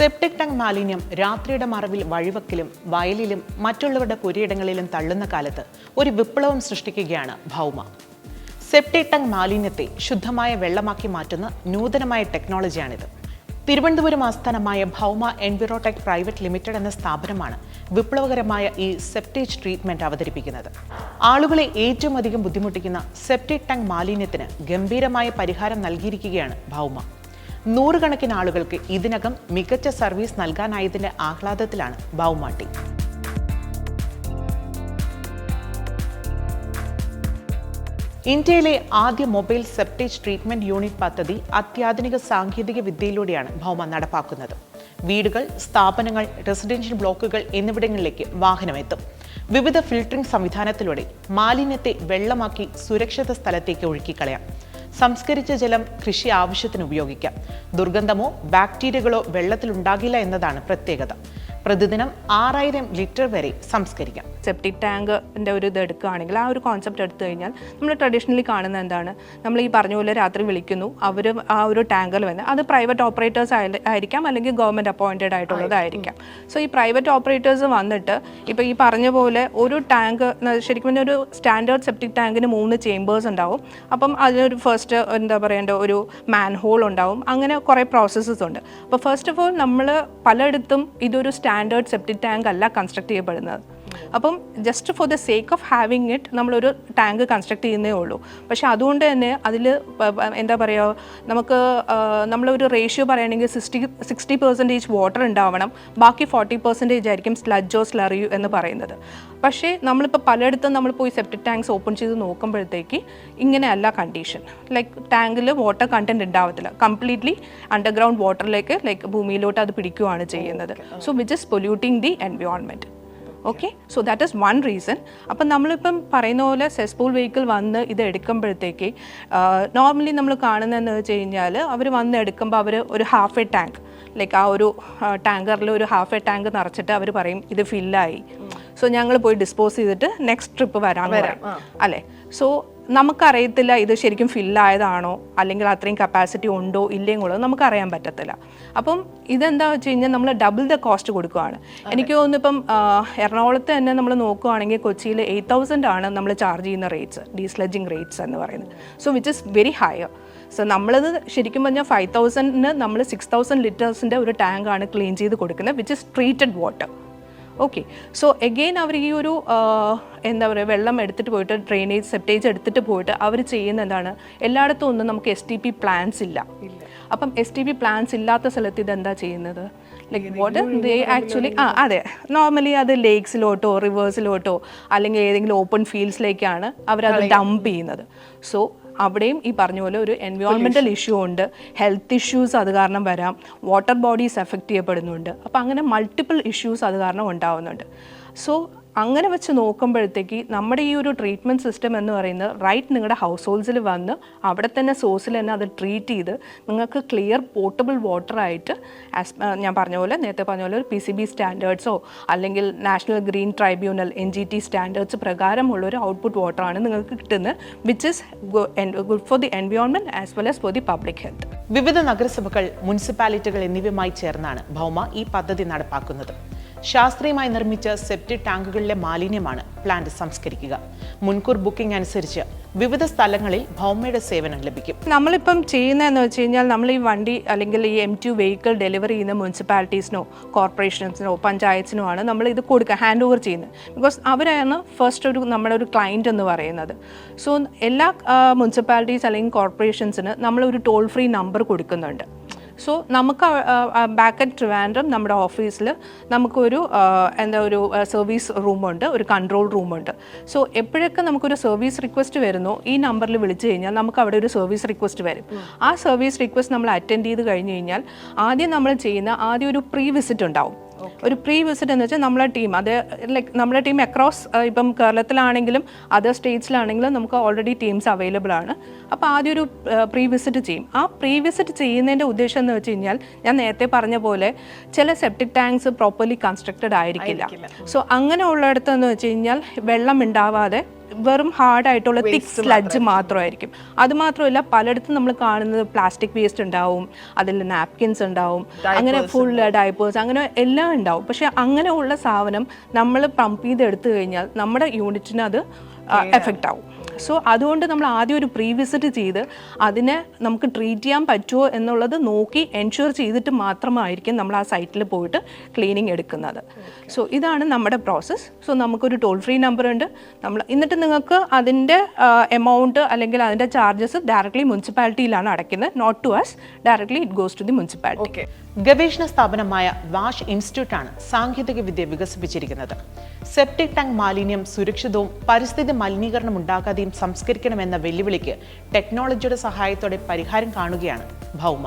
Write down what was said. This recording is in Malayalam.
സെപ്റ്റിക് ടാങ്ക് മാലിന്യം രാത്രിയുടെ മറവിൽ വഴിവക്കിലും വയലിലും മറ്റുള്ളവരുടെ പുരയിടങ്ങളിലും തള്ളുന്ന കാലത്ത് ഒരു വിപ്ലവം സൃഷ്ടിക്കുകയാണ് ഭൗമ. സെപ്റ്റിക് ടാങ്ക് മാലിന്യത്തെ ശുദ്ധമായ വെള്ളമാക്കി മാറ്റുന്ന നൂതനമായ ടെക്നോളജിയാണിത്. തിരുവനന്തപുരം ആസ്ഥാനമായ ഭൗമ എൻവിറോടെക് പ്രൈവറ്റ് ലിമിറ്റഡ് എന്ന സ്ഥാപനമാണ് വിപ്ലവകരമായ ഈ സെപ്റ്റേജ് ട്രീറ്റ്മെന്റ് അവതരിപ്പിക്കുന്നത്. ആളുകളെ ഏറ്റവും അധികം ബുദ്ധിമുട്ടിക്കുന്ന സെപ്റ്റിക് ടാങ്ക് മാലിന്യത്തിന് ഗംഭീരമായ പരിഹാരം നൽകിയിരിക്കുകയാണ് ഭൗമ. നൂറുകണക്കിന് ആളുകൾക്ക് ഇതിനകം മികച്ച സർവീസ് നൽകാനായതിന്റെ ആഹ്ലാദത്തിലാണ് ഭൗമ ടീം. ഇന്ത്യയിലെ ആദ്യ മൊബൈൽ സെപ്റ്റേജ് ട്രീറ്റ്മെന്റ് യൂണിറ്റ് പദ്ധതി അത്യാധുനിക സാങ്കേതിക വിദ്യയിലൂടെയാണ് ഭൗമ നടപ്പാക്കുന്നത്. വീടുകൾ, സ്ഥാപനങ്ങൾ, റെസിഡൻഷ്യൽ ബ്ലോക്കുകൾ എന്നിവിടങ്ങളിലേക്ക് വാഹനമെത്തും. വിവിധ ഫിൽട്ടറിംഗ് സംവിധാനത്തിലൂടെ മാലിന്യത്തെ വെള്ളമാക്കി സുരക്ഷിത സ്ഥലത്തേക്ക് ഒഴുക്കിക്കളയാം. സംസ്കരിച്ച ജലം കൃഷി ആവശ്യത്തിന് ഉപയോഗിക്കാം. ദുർഗന്ധമോ ബാക്ടീരിയകളോ വെള്ളത്തിലുണ്ടാകില്ല എന്നതാണ് പ്രത്യേകത. പ്രതിദിനം 6000 ലിറ്റർ വരെ സംസ്കരിക്കാം. സെപ്റ്റിക് ടാങ്കിൻ്റെ ഒരു ഇത് എടുക്കുകയാണെങ്കിൽ ആ ഒരു കോൺസെപ്റ്റ് എടുത്തു കഴിഞ്ഞാൽ നമ്മൾ ട്രഡീഷണലി കാണുന്ന എന്താണ്, നമ്മൾ ഈ പറഞ്ഞ പോലെ രാത്രി വിളിക്കുന്നു, അവർ ആ ഒരു ടാങ്കറിൽ വന്ന് അത് പ്രൈവറ്റ് ഓപ്പറേറ്റേഴ്സ് ആയിരിക്കാം, അല്ലെങ്കിൽ ഗവൺമെൻറ് അപ്പോയിൻറ്റഡ് ആയിട്ടുള്ളതായിരിക്കാം. സോ ഈ പ്രൈവറ്റ് ഓപ്പറേറ്റേഴ്സ് വന്നിട്ട് ഇപ്പോൾ ഈ പറഞ്ഞ പോലെ ഒരു ടാങ്ക് ശരിക്കും ഒരു സ്റ്റാൻഡേർഡ് സെപ്റ്റിക് ടാങ്കിന് 3 ചേമ്പേഴ്സ് ഉണ്ടാവും. അപ്പം അതിനൊരു ഫസ്റ്റ് എന്താ പറയേണ്ട ഒരു മാൻ ഹോൾ ഉണ്ടാവും. അങ്ങനെ കുറേ പ്രോസസ്സസ് ഉണ്ട്. അപ്പോൾ ഫസ്റ്റ് ഓഫ് ഓൾ നമ്മൾ പലയിടത്തും ഇതൊരു സ്റ്റാൻഡേർഡ് സെപ്റ്റിക് ടാങ്ക് അല്ല കൺസ്ട്രക്ട് ചെയ്യപ്പെടുന്നത്. അപ്പം just for the sake of having it നമ്മളൊരു ടാങ്ക് കൺസ്ട്രക്ട് ചെയ്യുന്നേ ഉള്ളൂ. പക്ഷെ അതുകൊണ്ട് തന്നെ അതിൽ എന്താ പറയുക, നമുക്ക് നമ്മളൊരു റേഷ്യോ പറയുകയാണെങ്കിൽ 60% വാട്ടർ ഉണ്ടാവണം, ബാക്കി 40% ആയിരിക്കും സ്ലഡ്ജോ സ്ലറിയോ എന്ന് പറയുന്നത്. പക്ഷേ നമ്മളിപ്പോൾ പലയിടത്തും നമ്മൾ പോയി സെപ്റ്റിക് ടാങ്ക്സ് ഓപ്പൺ ചെയ്ത് നോക്കുമ്പോഴത്തേക്ക് ഇങ്ങനെയല്ല കണ്ടീഷൻ. ലൈക്ക് ടാങ്കിൽ വാട്ടർ കണ്ടൻറ്റ് ഉണ്ടാവത്തില്ല, കംപ്ലീറ്റ്ലി അണ്ടർഗ്രൗണ്ട് വാട്ടറിലേക്ക് ലൈക്ക് ഭൂമിയിലോട്ട് അത് പിടിക്കുകയാണ് ചെയ്യുന്നത്. So which is polluting the environment. Okay, so that is one reason. അപ്പം നമ്മളിപ്പം പറയുന്ന പോലെ സെസ്പൂൾ വെഹിക്കിൾ വന്ന് ഇത് എടുക്കുമ്പോഴത്തേക്ക് നോർമലി നമ്മൾ കാണുന്നതെന്ന് വെച്ച് കഴിഞ്ഞാൽ അവർ വന്ന് എടുക്കുമ്പോൾ അവർ ഒരു ഹാഫ് എ ടാങ്ക് ലൈക്ക് ആ ഒരു ടാങ്കറിൽ ഒരു ഹാഫ് എ ടാങ്ക് നിറച്ചിട്ട് അവർ പറയും ഇത് ഫില്ലായി, സോ ഞങ്ങൾ പോയി ഡിസ്പോസ് ചെയ്തിട്ട് നെക്സ്റ്റ് ട്രിപ്പ് വരാൻ അല്ലേ. സോ നമുക്കറിയത്തില്ല ഇത് ശരിക്കും ഫില്ലായതാണോ അല്ലെങ്കിൽ അത്രയും കപ്പാസിറ്റി ഉണ്ടോ ഇല്ലെങ്കിൽ നമുക്കറിയാൻ പറ്റത്തില്ല. അപ്പം ഇതെന്താ വെച്ച് കഴിഞ്ഞാൽ നമ്മൾ ഡബിൾ ദ കോസ്റ്റ് കൊടുക്കുകയാണ്. എനിക്ക് തോന്നുന്നു ഇപ്പം എറണാകുളത്ത് തന്നെ നമ്മൾ നോക്കുകയാണെങ്കിൽ കൊച്ചിയിൽ 8000 ആണ് നമ്മൾ ചാർജ് ചെയ്യുന്ന റേറ്റ്സ്, ഡീസ്ലഡ്ജിങ് റേറ്റ്സ് എന്ന് പറയുന്നത്. So which is very higher. So നമ്മളത് ശരിക്കും പറഞ്ഞാൽ 5000-ന് നമ്മൾ 6000 ലിറ്റേഴ്സിൻ്റെ ഒരു ടാങ്കാണ് ക്ലീൻ ചെയ്ത് കൊടുക്കുന്നത്, which is treated water. Okay, so again അവർ ഈ ഒരു എന്താ പറയുക വെള്ളം എടുത്തിട്ട് പോയിട്ട് ഡ്രെയിനേജ് സെപ്റ്റേജ് എടുത്തിട്ട് പോയിട്ട് അവർ ചെയ്യുന്ന എന്താണ്, എല്ലായിടത്തും ഒന്നും നമുക്ക് STP പ്ലാൻസ് ഇല്ല. അപ്പം STP പ്ലാൻസ് ഇല്ലാത്ത സ്ഥലത്ത് ഇതെന്താ ചെയ്യുന്നത്, ലൈക്ക് വാട്ടർ ദേ ആക്ച്വലി അതെ നോർമലി അത് ലേക്സിലോട്ടോ റിവേഴ്സിലോട്ടോ അല്ലെങ്കിൽ ഏതെങ്കിലും ഓപ്പൺ ഫീൽഡ്സിലേക്കാണ് അവരത് ഡംപ് ചെയ്യുന്നത്. സോ അവിടെയും ഈ പറഞ്ഞ പോലെ ഒരു എൻവയോൺമെൻറ്റൽ ഇഷ്യൂ ഉണ്ട്, ഹെൽത്ത് ഇഷ്യൂസ് അത് കാരണം വരാം, വാട്ടർ ബോഡീസ് എഫക്റ്റ് ചെയ്യപ്പെടുന്നുണ്ട്. അപ്പോൾ അങ്ങനെ മൾട്ടിപ്പിൾ ഇഷ്യൂസ് അത് കാരണം ഉണ്ടാവുന്നുണ്ട്. സോ അങ്ങനെ വെച്ച് നോക്കുമ്പോഴത്തേക്ക് നമ്മുടെ ഈ ഒരു ട്രീറ്റ്മെൻറ്റ് സിസ്റ്റം എന്ന് പറയുന്നത് റൈറ്റ് നിങ്ങളുടെ ഹൗസ് ഹോൾഡ്സിൽ വന്ന് അവിടെ തന്നെ സോഴ്സിൽ തന്നെ അത് ട്രീറ്റ് ചെയ്ത് നിങ്ങൾക്ക് ക്ലിയർ പോർട്ടബിൾ വാട്ടറായിട്ട് ഞാൻ പറഞ്ഞ പോലെ നേരത്തെ പറഞ്ഞ പോലെ ഒരു PCB സ്റ്റാൻഡേർഡ്സോ അല്ലെങ്കിൽ national green tribunal NGT standards പ്രകാരമുള്ളൊരു ഔട്ട്പുട്ട് വാട്ടറാണ് നിങ്ങൾക്ക് കിട്ടുന്നത്, which is good for the environment as well as for the public health. വിവിധ നഗരസഭകൾ, മുനിസിപ്പാലിറ്റികൾ എന്നിവയുമായി ചേർന്നാണ് ഭൗമ ഈ പദ്ധതി നടപ്പാക്കുന്നത്. ശാസ്ത്രീയമായി നിർമ്മിച്ച സെപ്റ്റിക് ടാങ്കുകളിലെ മാലിന്യമാണ് പ്ലാന്റ് സംസ്കരിക്കുക. മുൻകൂർ ബുക്കിംഗ് അനുസരിച്ച് വിവിധ സ്ഥലങ്ങളിൽ ഭൗമയുടെ സേവനം ലഭിക്കും. നമ്മളിപ്പം ചെയ്യുന്നതെന്ന് വെച്ച് കഴിഞ്ഞാൽ നമ്മൾ ഈ വണ്ടി അല്ലെങ്കിൽ ഈ M2 വെഹിക്കിൾ ഡെലിവറി ചെയ്യുന്ന മുനിസിപ്പാലിറ്റീസിനോ കോർപ്പറേഷൻസിനോ പഞ്ചായത്തിനോ ആണ് നമ്മൾ ഇത് കൊടുക്കുക, ഹാൻഡ് ഓവർ ചെയ്യുന്നത്. ബിക്കോസ് അവരാണ് ഫസ്റ്റ് നമ്മുടെ ഒരു ക്ലയൻറ്റ് എന്ന് പറയുന്നത്. സോ എല്ലാ മുനിസിപ്പാലിറ്റീസ് അല്ലെങ്കിൽ കോർപ്പറേഷൻസിന് നമ്മളൊരു ടോൾ ഫ്രീ നമ്പർ കൊടുക്കുന്നുണ്ട്. സോ നമുക്ക് ബാക്ക് അറ്റ് ട്രിവാൻഡ്രം നമ്മുടെ ഓഫീസിൽ നമുക്കൊരു ഒരു സർവീസ് റൂമുണ്ട്, ഒരു കൺട്രോൾ റൂമുണ്ട്. സോ എപ്പോഴൊക്കെ നമുക്കൊരു സർവീസ് റിക്വസ്റ്റ് വരുന്നോ ഈ നമ്പറിൽ വിളിച്ചു കഴിഞ്ഞാൽ നമുക്ക് അവിടെ ഒരു സർവീസ് റിക്വസ്റ്റ് വരും. ആ സർവീസ് റിക്വസ്റ്റ് നമ്മൾ അറ്റൻഡ് ചെയ്ത് കഴിഞ്ഞ് കഴിഞ്ഞാൽ ആദ്യം നമ്മൾ ചെയ്യുന്ന ഒരു പ്രീ വിസിറ്റ് ഉണ്ടാവും. ഒരു പ്രീ വിസിറ്റ് എന്ന് വെച്ചാൽ നമ്മളെ ടീം അത് ലൈക്ക് നമ്മുടെ ടീം അക്രോസ് ഇപ്പം കേരളത്തിലാണെങ്കിലും അതർ സ്റ്റേറ്റ്സിലാണെങ്കിലും നമുക്ക് ഓൾറെഡി ടീംസ് അവൈലബിൾ ആണ്. അപ്പോൾ ആദ്യം ഒരു പ്രീ വിസിറ്റ് ചെയ്യും. ആ പ്രീ വിസിറ്റ് ചെയ്യുന്നതിൻ്റെ ഉദ്ദേശം എന്ന് വെച്ച് കഴിഞ്ഞാൽ ഞാൻ നേരത്തെ പറഞ്ഞ പോലെ ചില സെപ്റ്റിക് ടാങ്ക്സ് പ്രോപ്പർലി കൺസ്ട്രക്റ്റഡ് ആയിരിക്കില്ല. സോ അങ്ങനെ ഉള്ളിടത്തെന്ന് വെച്ച് കഴിഞ്ഞാൽ വെള്ളം ഉണ്ടാവാതെ വെറും ഹാർഡായിട്ടുള്ള തിക്ക് സ്ലഡ്ജ് മാത്രമായിരിക്കും. അതുമാത്രമല്ല പലയിടത്തും നമ്മൾ കാണുന്നത് പ്ലാസ്റ്റിക് വേസ്റ്റ് ഉണ്ടാവും, അതിൽ നാപ്കിൻസ് ഉണ്ടാവും, അങ്ങനെ ഫുൾ ഡൈപ്പേഴ്സ് അങ്ങനെ എല്ലാം ഉണ്ടാവും. പക്ഷെ അങ്ങനെ ഉള്ള സാധനം നമ്മൾ പമ്പ് ചെയ്ത് എടുത്തു കഴിഞ്ഞാൽ നമ്മുടെ യൂണിറ്റിന് അത് എഫക്റ്റ് ആവും. സോ അതുകൊണ്ട് നമ്മൾ ആദ്യം ഒരു പ്രീ വിസിറ്റ് ചെയ്ത് അതിനെ നമുക്ക് ട്രീറ്റ് ചെയ്യാൻ പറ്റുമോ എന്നുള്ളത് നോക്കി എൻഷുർ ചെയ്തിട്ട് മാത്രമായിരിക്കും നമ്മൾ ആ സൈറ്റിൽ പോയിട്ട് ക്ലീനിങ് എടുക്കുന്നത്. സോ ഇതാണ് നമ്മുടെ പ്രോസസ്സ്. സോ നമുക്കൊരു ടോൾ ഫ്രീ നമ്പർ ഉണ്ട്. എന്നിട്ട് നിങ്ങൾക്ക് അതിൻ്റെ എമൗണ്ട് അല്ലെങ്കിൽ അതിൻ്റെ ചാർജസ് ഡയറക്ട്ലി മുനിസിപ്പാലിറ്റിയിലാണ് അടയ്ക്കുന്നത്. Not to us, directly it goes to the municipality. ഗവേഷണ സ്ഥാപനമായ വാഷ് ഇൻസ്റ്റിറ്റ്യൂട്ടാണ് സാങ്കേതിക വിദ്യ വികസിപ്പിച്ചിരിക്കുന്നത്. സെപ്റ്റിക് ടാങ്ക് മാലിന്യം സുരക്ഷിതവും പരിസ്ഥിതി മലിനീകരണം ഉണ്ടാകാതെയും സംസ്കരിക്കണമെന്ന വെല്ലുവിളിക്ക് ടെക്നോളജിയുടെ സഹായത്തോടെ പരിഹാരം കാണുകയാണ് ഭൗമ.